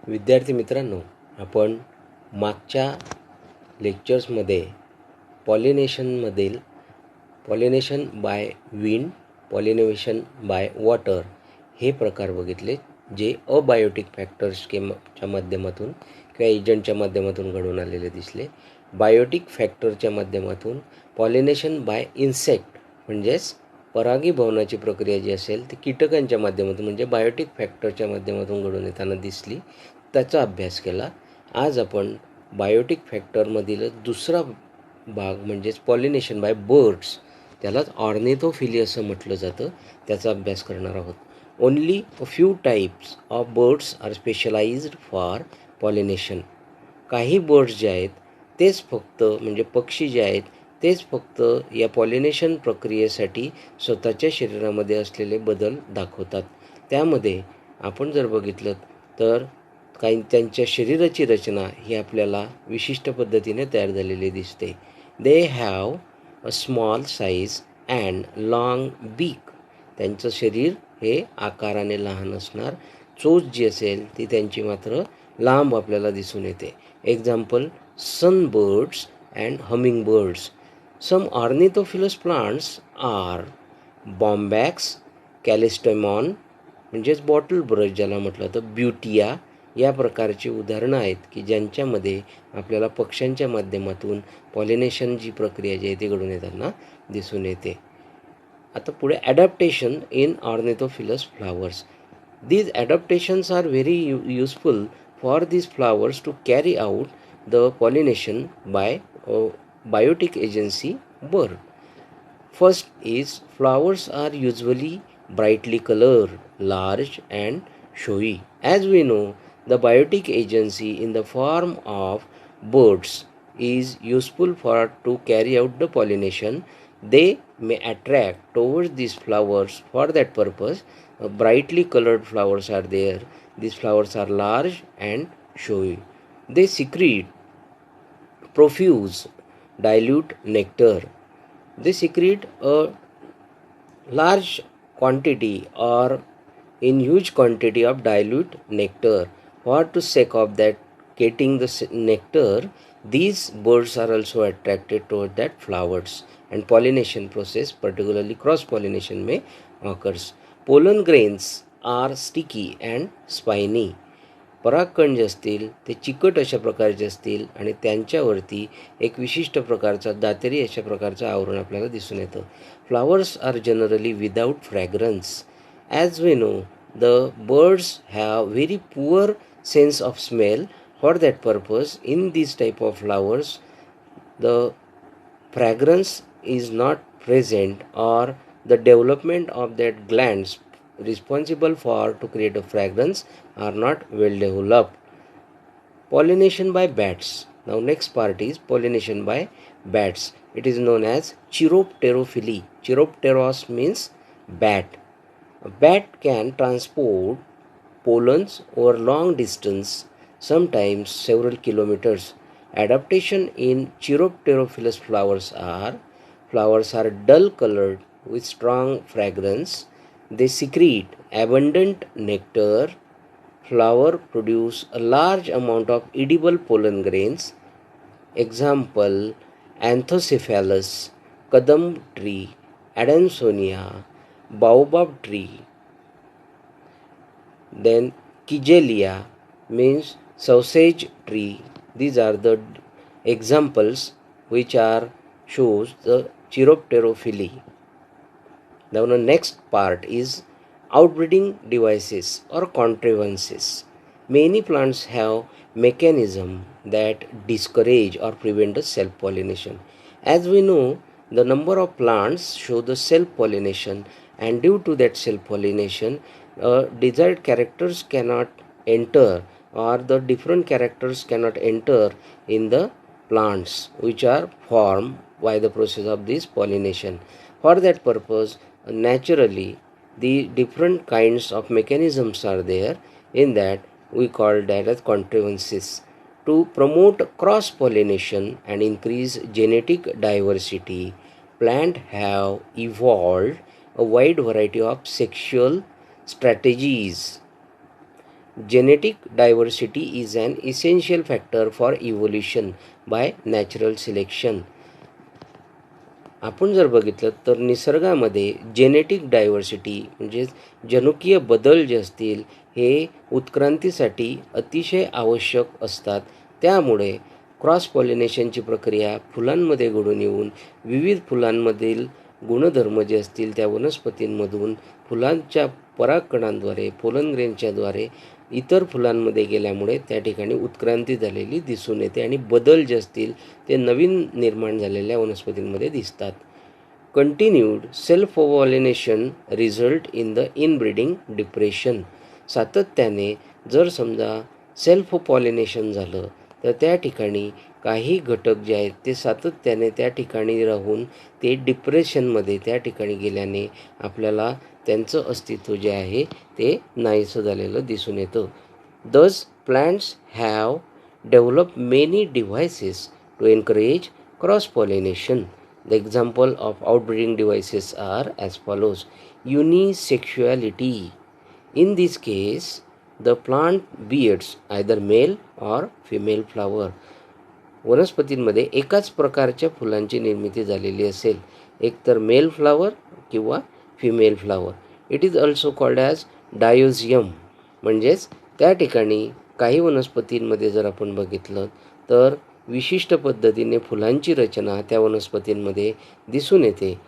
विद्यार्थी मित्रांनो, आपण मागच्या लेक्चर्समध्ये pollination by wind, pollination by water हे प्रकार बघितले, जे अबायोटिक फॅक्टर्सच्या माध्यमातून किंवा एजंटच्या माध्यमातून घडून आलेले दिसले. बायोटिक फॅक्टरच्या माध्यमातून पॉलिनेशन बाय इन्सेक्ट म्हणजेच परागीभवनाची प्रक्रिया जी असेल ती कीटकांच्या माध्यमातून म्हणजे बायोटिक फॅक्टरच्या माध्यमातून घडून येताना दिसली, त्याचा अभ्यास केला. आज आपण बायोटिक फॅक्टरमधील दुसरा भाग म्हणजेच पॉलिनेशन बाय बर्ड्स, त्यालाच ऑर्निथोफिली असं म्हटलं जातं, त्याचा अभ्यास करणार आहोत. Only a few types of birds are specialised for pollination. काही बर्ड्स जे आहेत तेच फक्त म्हणजे पक्षी जे आहेत तेच फक्त या पॉलिनेशन प्रक्रियेसाठी स्वतःच्या शरीरामध्ये असलेले बदल दाखवतात. त्यामध्ये आपण जर बघितलं तर काही त्यांच्या शरीराची रचना ही आपल्याला विशिष्ट पद्धतीने तयार झालेली दिसते. They have a small size and long बीक. त्यांचं शरीर हे आकाराने लहान असणार, चोच जी असेल ती त्यांची मात्र लांब आपल्याला दिसून येते. Example, sunbirds and humming birds. Some ornithophilous plants are bombax, callistemon म्हणजेच बॉटल ब्रश ज्याला म्हटलं तर ब्युटिया या प्रकारची उदाहरणं आहेत की ज्यांच्यामध्ये आपल्याला पक्ष्यांच्या माध्यमातून पॉलिनेशन जी प्रक्रिया जी आहे ती घडून येताना दिसून येते. आता पुढे adaptation in ornithophilous flowers. These adaptations are very useful for these flowers to carry out the pollination by a biotic agency bird. First is, flowers are usually brightly colored, large and showy. As we know, the biotic agency in the form of birds is useful for to carry out the pollination. They may attract towards these flowers. For that purpose, brightly colored flowers are there. These flowers are large and showy. They secrete profuse dilute nectar. They secrete a large quantity or in huge quantity of dilute nectar. For to sake of that getting the nectar, these birds are also attracted toward that flowers and pollination process, particularly cross pollination may occurs. Pollen grains are sticky and spiny. परागकण जे असतील ते चिकट अशा प्रकारचे असतील आणि त्यांच्यावरती एक विशिष्ट प्रकारचा दातेरी अशा प्रकारचं आवरण आपल्याला दिसून येतं. Flowers are generally without fragrance. As we know, the birds have very poor sense of smell. For that purpose in this type of flowers the fragrance is not present or the development of that glands responsible for to create a fragrance are not well developed. Pollination by bats. Now next part is pollination by bats. It is known as chiropterophily. Chiropteros means bat. A bat can transport pollens over long distance, sometimes several kilometers. Adaptation in Chiropterophilus flowers are dull colored with strong fragrance. They secrete abundant nectar. Flower produce a large amount of edible pollen grains. Example, Anthocephalus, Kadam tree, Adamsonia, Baobab tree. Then Kigelia means sausage tree. These are the examples which are shows the chiropterophily. Now the next part is outbreeding devices or contrivances. Many plants have mechanism that discourage or prevent the self-pollination. As we know, the number of plants show the self-pollination, and due to that self-pollination, desired characters cannot enter or the different characters cannot enter in the plants which are formed by the process of this pollination. For that purpose, naturally the different kinds of mechanisms are there. In that we call that as contrivances. To promote cross pollination and increase genetic diversity, plants have evolved a wide variety of sexual strategies. Genetic diversity is an essential factor for evolution by natural selection. आपण जर बघितलं तर निसर्गामध्ये genetic diversity म्हणजेच जनुकीय बदल जे असतील हे उत्क्रांतीसाठी अतिशय आवश्यक असतात. त्यामुळे क्रॉस पॉलिनेशनची प्रक्रिया फुलांमध्ये घडून येऊन विविध फुलांमधील गुणधर्म जे असतील त्या वनस्पतींमधून फुलांच्या परागकणांद्वारे पोलन ग्रेनच्याद्वारे इतर फुलांमध्ये गेल्यामुळे त्या ठिकाणी उत्क्रांती झालेली दिसून येते आणि बदल जे असतील ते नवीन निर्माण झालेल्या वनस्पतींमध्ये दिसतात. Continued self pollination result in the inbreeding depression. सातत्याने जर समजा सेल्फ पॉलिनेशन झालं तर त्या ठिकाणी काही घटक जे आहेत ते सातत्याने त्या ठिकाणी राहून ते डिप्रेशनमध्ये त्या ठिकाणी गेल्याने आपल्याला त्यांचं अस्तित्व जे आहे ते नाहीसं झालेलं दिसून येतं. Thus plants have develop many devices to encourage cross pollination. The example of outbreeding devices are as follows. Unisexuality. In this case, the plant bears either male or female flower. वनस्पतींमध्ये एकाच प्रकारच्या फुलांची निर्मिती झालेली असेल, एक तर मेल फ्लावर किंवा female flower. It is also called as dioecium. म्हणजेच त्या ठिकाणी काही वनस्पतींमध्ये जर आपण बघितलं तर विशिष्ट पद्धतीने फुलांची रचना त्या वनस्पतींमध्ये दिसून येते.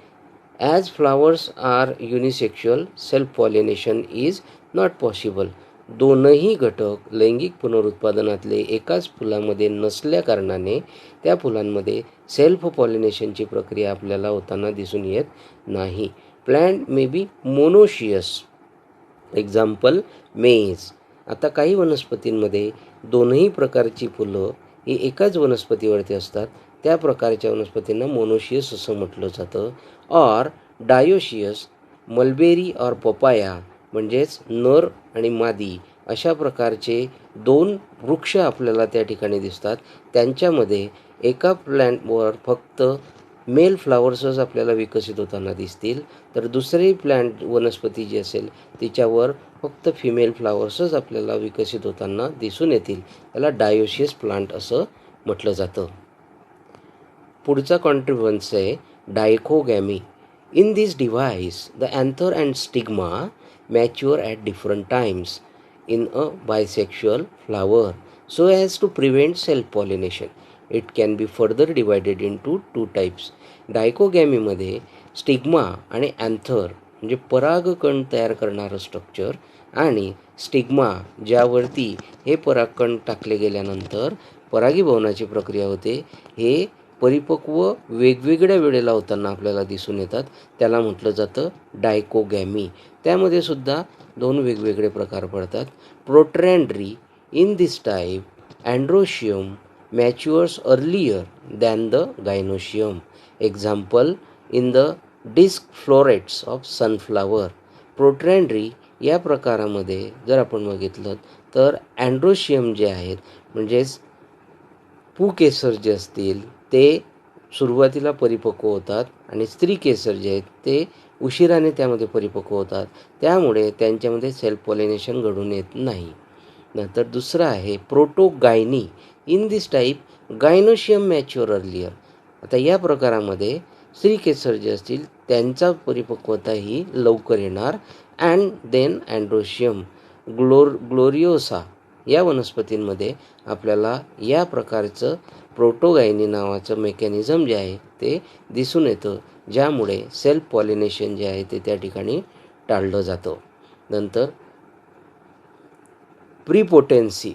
As flowers are unisexual, self pollination is not possible. दोनही घटक लैंगिक पुनरुत्पादनातले एकाच फुलामध्ये नसल्या कारणाने त्या फुलांमध्ये सेल्फ पॉलिनेशनची प्रक्रिया आपल्याला होताना दिसून येत नाही. Plant may be monoecious. Example मेज. आता काही वनस्पतींमध्ये दोनही प्रकारची फुलं ही एकाच वनस्पतीवरती असतात, त्या प्रकारच्या वनस्पतींना मोनोशियस असं म्हटलं जातं. Or dioecious, mulberry or papaya. म्हणजेच नर आणि मादी अशा प्रकारचे दोन वृक्ष आपल्याला त्या ठिकाणी दिसतात. त्यांच्यामध्ये एका प्लॅन्टवर फक्त मेल फ्लावर्सच आपल्याला विकसित होताना दिसतील, तर दुसरी प्लॅन्ट वनस्पती जी असेल तिच्यावर फक्त फिमेल फ्लावर्सच आपल्याला विकसित होताना दिसून येतील. त्याला डायोशियस प्लांट असं म्हटलं जातं. पुढचा कॉन्ट्रिब्युशन्स आहे dichogamy. In this device the anther and stigma mature at different times in a bisexual flower so as to prevent self-pollination. It can be further divided into two types. डायकोगॅमीमध्ये stigma आणि anther म्हणजे परागकण तयार करणारं structure आणि stigma ज्यावरती हे परागकण टाकले गेल्यानंतर परागीभवनाची प्रक्रिया होते, हे परिपक्व वेगवेगळ्या वेळेला होताना आपल्याला दिसून येतात. त्याला म्हटलं जातं डायकोगॅमी. त्यामध्ये सुद्धा दोन वेगवेगळे प्रकार पडतात. Protandry. In this type androecium matures earlier than the gynoecium. Example in the disc florets of sunflower. Protandry या प्रकारामध्ये जर आपण बघितलं तर अँड्रोशियम जे आहेत म्हणजेच पुकेसर जे असतील ते सुरुवातीला परिपक्व होतात आणि स्त्री केसर जे आहेत ते उशिराने त्यामध्ये परिपक्व होतात. त्यामुळे त्यांच्यामध्ये सेल्फ पॉलिनेशन घडून येत नाही. नंतर दुसरं आहे protogyny. In this type gynoecium mature earlier. आता या प्रकारामध्ये स्त्री केसर जे असतील त्यांचा परिपक्वता ही लवकर येणार. And then androecium. ग्लोरियोसा या वनस्पतींमध्ये आपल्याला या प्रकारचं प्रोटोगायनी नावाचं मेकॅनिझम जे आहे ते दिसून येतं, ज्यामुळे सेल्फ पॉलिनेशन जे आहे ते त्या ठिकाणी टाळलं जातं. नंतर prepotency.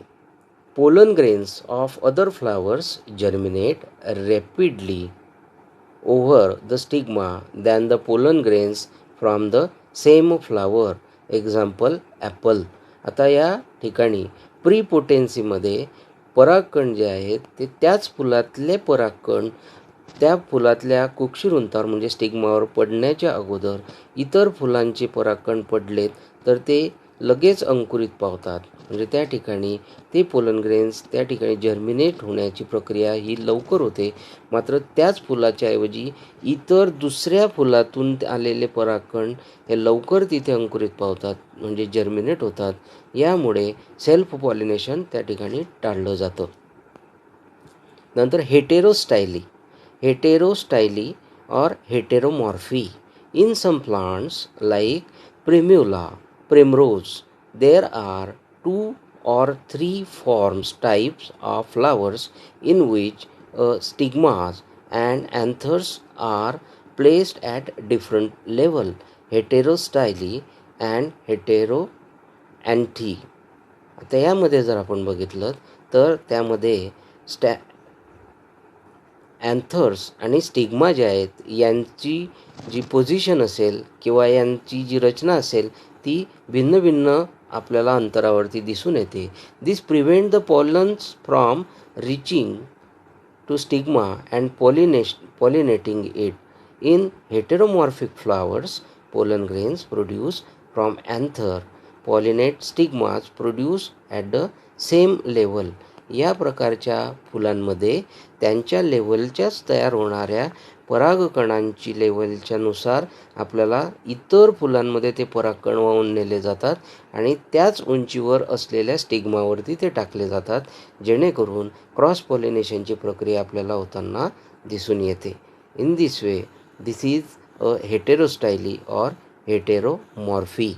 Pollen grains of other flowers germinate rapidly over the stigma than the pollen grains from the same flower. Example apple. आता या ठिकाणी प्रीपोटेन्सीमध्ये परागकण जे आहेत ते त्याच फुलातले परागकण त्या फुलातल्या कुक्षिरुंतावर म्हणजे स्टिग्मावर पडण्याच्या अगोदर इतर फुलांचे परागकण पडलेत तर ते लगेच अंकुरित पावतात. म्हणजे त्या ठिकाणी ते पोलन ग्रेन्स त्या ठिकाणी जर्मिनेट होण्याची प्रक्रिया ही लवकर होते. मात्र त्याच फुलाच्या ऐवजी इतर दुसऱ्या फुलातून आलेले परागकण हे लवकर तिथे अंकुरित पावतात, म्हणजे जर्मिनेट होतात. यामुळे सेल्फ पॉलिनेशन त्या ठिकाणी टाळलं जातं. नंतर हेटेरोस्टायली. हेटेरोस्टायली or heteromorphy. In some plants like Primula, primrose, there are 2 or 3 forms types of flowers in which stigmas and anthers are placed at different level, heterostyly and heteroanthi. आता यामध्ये जर आपण बघितलं तर त्यामध्ये अँथर्स आणि स्टिग्मा जे आहेत यांची जी पोझिशन असेल किंवा यांची जी रचना असेल ती भिन्न भिन्न आपल्याला अंतरावरती दिसून येते. This prevent the pollens from reaching to stigma and pollinating it. In heteromorphic flowers pollen grains produced from anther pollinate stigmas produced at the same level. या प्रकारच्या फुलांमध्ये त्यांच्या लेवलच्याच तयार होणाऱ्या परागकणांची लेवलच्या नुसार आपल्याला इतर फुलांमध्ये ते परागकण वाहून नेले जातात आणि त्याच उंचीवर असलेल्या स्टिग्मावरती ते टाकले जातात, जेणेकरून क्रॉस पॉलिनेशनची प्रक्रिया आपल्याला होताना दिसून येते. In this way this is a हेटेरोस्टायली और हेटेरोमॉर्फी.